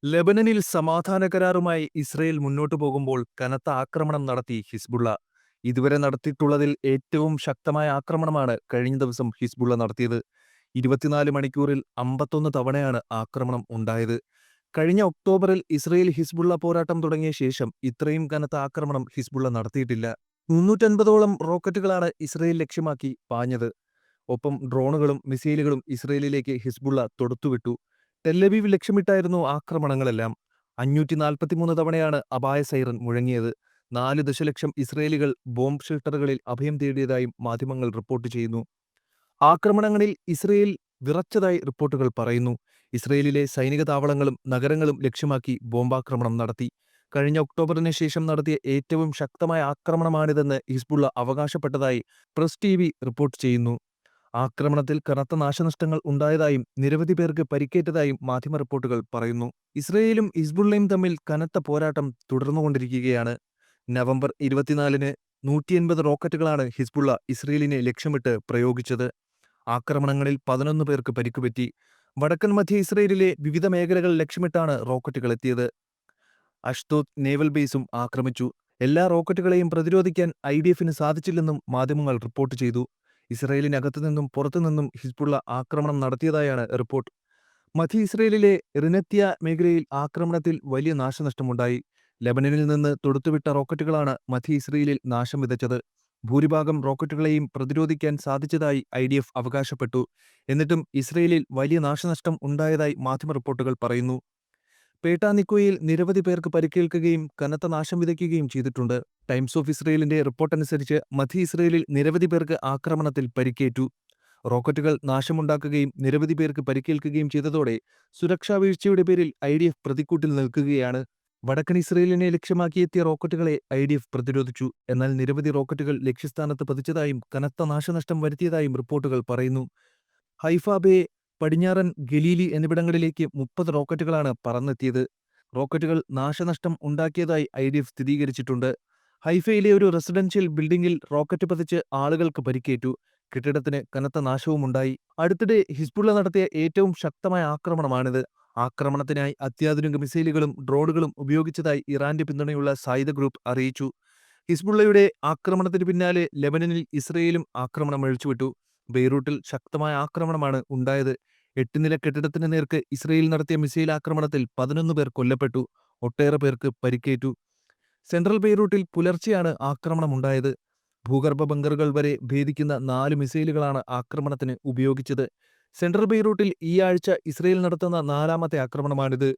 ലെബനനിൽ സമാധാന കരാറുമായി ഇസ്രയേൽ മുന്നോട്ടു പോകുമ്പോൾ കനത്ത ആക്രമണം നടത്തി ഹിസ്ബുള്ള. ഇതുവരെ നടത്തിയിട്ടുള്ളതിൽ ഏറ്റവും ശക്തമായ ആക്രമണമാണ് കഴിഞ്ഞ ദിവസം ഹിസ്ബുള്ള നടത്തിയത്. 24 മണിക്കൂറിൽ 51 തവണയാണ് ആക്രമണം ഉണ്ടായത്. കഴിഞ്ഞ ഒക്ടോബറിൽ ഇസ്രയേൽ ഹിസ്ബുള്ള പോരാട്ടം തുടങ്ങിയ ശേഷം ഇത്രയും കനത്ത ആക്രമണം ഹിസ്ബുള്ള നടത്തിയിട്ടില്ല. 350ഓളം റോക്കറ്റുകളാണ് ഇസ്രയേൽ ലക്ഷ്യമാക്കി പാഞ്ഞത്. ഒപ്പം ഡ്രോണുകളും മിസൈലുകളും ഇസ്രയേലിലേക്ക് ഹിസ്ബുള്ള തൊടുത്തുവിട്ടു. ടെല്ലവീവ് ലക്ഷ്യമിട്ടായിരുന്നു ആക്രമണങ്ങളെല്ലാം. 543 തവണയാണ് അപായ സൈറൻ മുഴങ്ങിയത്. 4 ദശലക്ഷം ഇസ്രയേലികൾ ബോംബ് ഷെൽട്ടറുകളിൽ അഭയം തേടിയതായും മാധ്യമങ്ങൾ റിപ്പോർട്ട് ചെയ്യുന്നു. ആക്രമണങ്ങളിൽ ഇസ്രയേൽ വിറച്ചതായി റിപ്പോർട്ടുകൾ പറയുന്നു. ഇസ്രയേലിലെ സൈനിക താവളങ്ങളും നഗരങ്ങളും ലക്ഷ്യമാക്കി ബോംബാക്രമണം നടത്തി. കഴിഞ്ഞ ഒക്ടോബറിന് ശേഷം നടത്തിയ ഏറ്റവും ശക്തമായ ആക്രമണമാണിതെന്ന് ഹിസ്ബുള്ള അവകാശപ്പെട്ടതായി പ്രസ് ടിവി റിപ്പോർട്ട് ചെയ്യുന്നു. ആക്രമണത്തിൽ കനത്ത നാശനഷ്ടങ്ങൾ ഉണ്ടായതായും നിരവധി പേർക്ക് പരിക്കേറ്റതായും മാധ്യമ റിപ്പോർട്ടുകൾ പറയുന്നു. ഇസ്രയേലും ഹിസ്ബുള്ളയും തമ്മിൽ കനത്ത പോരാട്ടം തുടർന്നുകൊണ്ടിരിക്കുകയാണ്. നവംബർ 24-ന് 180 റോക്കറ്റുകളാണ് ഹിസ്ബുള്ള ഇസ്രയേലിനെ ലക്ഷ്യമിട്ട് പ്രയോഗിച്ചത്. ആക്രമണങ്ങളിൽ 11 പേർക്ക് പരിക്കുപറ്റി. വടക്കൻ മധ്യ ഇസ്രയേലിലെ വിവിധ മേഖലകൾ ലക്ഷ്യമിട്ടാണ് റോക്കറ്റുകൾ എത്തിയത്. അഷ്ദോദ് നേവൽ ബേസും ആക്രമിച്ചു. എല്ലാ റോക്കറ്റുകളെയും പ്രതിരോധിക്കാൻ IDFന് സാധിച്ചില്ലെന്നും മാധ്യമങ്ങൾ റിപ്പോർട്ട് ചെയ്തു. ഇസ്രയേലിനകത്തുനിന്നും പുറത്തുനിന്നും ഹിസ്ബുള്ള ആക്രമണം നടത്തിയതായാണ് റിപ്പോർട്ട്. മധ്യ ഇസ്രയേലിലെ റിനത്യ മേഖലയിൽ ആക്രമണത്തിൽ വലിയ നാശനഷ്ടമുണ്ടായി. ലെബനനിൽ നിന്ന് തൊടുത്തുവിട്ട റോക്കറ്റുകളാണ് മധ്യ ഇസ്രയേലിൽ നാശം വിതച്ചത്. ഭൂരിഭാഗം റോക്കറ്റുകളെയും പ്രതിരോധിക്കാൻ സാധിച്ചതായി IDF അവകാശപ്പെട്ടു. എന്നിട്ടും ഇസ്രയേലിൽ വലിയ നാശനഷ്ടം ഉണ്ടായതായി മാധ്യമ റിപ്പോർട്ടുകൾ പറയുന്നു. പേട്ടാനിക്കോയിൽ നിരവധി പേർക്ക് പരിക്കേൽക്കുകയും കനത്ത നാശം വിതയ്ക്കുകയും ചെയ്തിട്ടുണ്ട്. ടൈംസ് ഓഫ് ഇസ്രയേലിന്റെ റിപ്പോർട്ടനുസരിച്ച് മധ്യ ഇസ്രയേലിൽ നിരവധി പേർക്ക് ആക്രമണത്തിൽ പരിക്കേറ്റു. റോക്കറ്റുകൾ നാശമുണ്ടാക്കുകയും നിരവധി പേർക്ക് പരിക്കേൽക്കുകയും ചെയ്തതോടെ സുരക്ഷാ വീഴ്ചയുടെ പേരിൽ IDF പ്രതിക്കൂട്ടിൽ നിൽക്കുകയാണ്. വടക്കൻ ഇസ്രയേലിനെ ലക്ഷ്യമാക്കിയെത്തിയ റോക്കറ്റുകളെ IDF പ്രതിരോധിച്ചു. എന്നാൽ നിരവധി റോക്കറ്റുകൾ ലക്ഷ്യസ്ഥാനത്ത് പതിച്ചതായും കനത്ത നാശനഷ്ടം വരുത്തിയതായും റിപ്പോർട്ടുകൾ പറയുന്നു. ഹൈഫ ബേ, പടിഞ്ഞാറൻ ഗലീലി എന്നിവിടങ്ങളിലേക്ക് 30 റോക്കറ്റുകളാണ് പറന്നെത്തിയത്. റോക്കറ്റുകൾ നാശനഷ്ടം ഉണ്ടാക്കിയതായി IDF സ്ഥിരീകരിച്ചിട്ടുണ്ട്. ഹൈഫയിലെ ഒരു റെസിഡൻഷ്യൽ ബിൽഡിംഗിൽ റോക്കറ്റ് പതിച്ച് ആളുകൾക്ക് പരിക്കേറ്റു. കെട്ടിടത്തിന് കനത്ത നാശവുമുണ്ടായി. അടുത്തിടെ ഹിസ്ബുള്ള നടത്തിയ ഏറ്റവും ശക്തമായ ആക്രമണമാണിത്. ആക്രമണത്തിനായി അത്യാധുനിക മിസൈലുകളും ഡ്രോണുകളും ഉപയോഗിച്ചതായി ഇറാന്റെ പിന്തുണയുള്ള സായുധ ഗ്രൂപ്പ് അറിയിച്ചു. ഹിസ്ബുള്ളയുടെ ആക്രമണത്തിന് പിന്നാലെ ലെബനനിൽ ഇസ്രയേലും ആക്രമണം അഴിച്ചുവിട്ടു. ബെയ്റൂട്ടിൽ ശക്തമായ ആക്രമണമാണ് ഉണ്ടായത്. 8 നില കെട്ടിടത്തിന് നേർക്ക് ഇസ്രയേൽ നടത്തിയ മിസൈൽ ആക്രമണത്തിൽ 11 പേർ കൊല്ലപ്പെട്ടു. ഒട്ടേറെ പേർക്ക് പരിക്കേറ്റു. സെൻട്രൽ ബെയ്റൂട്ടിൽ പുലർച്ചെയാണ് ആക്രമണമുണ്ടായത്. ഭൂഗർഭ ബങ്കറുകൾ വരെ ഭേദിക്കുന്ന 4 മിസൈലുകളാണ് ആക്രമണത്തിന് ഉപയോഗിച്ചത്. സെൻട്രൽ ബെയ്റൂട്ടിൽ ഈ ആഴ്ച ഇസ്രയേൽ നടത്തുന്ന 4ാമത്തെ ആക്രമണമാണിത്.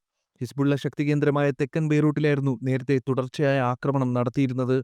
ഹിസ്ബുള്ള ശക്തികേന്ദ്രമായ തെക്കൻ ബെയ്റൂട്ടിലായിരുന്നു നേരത്തെ തുടർച്ചയായ ആക്രമണം നടത്തിയിരുന്നത്.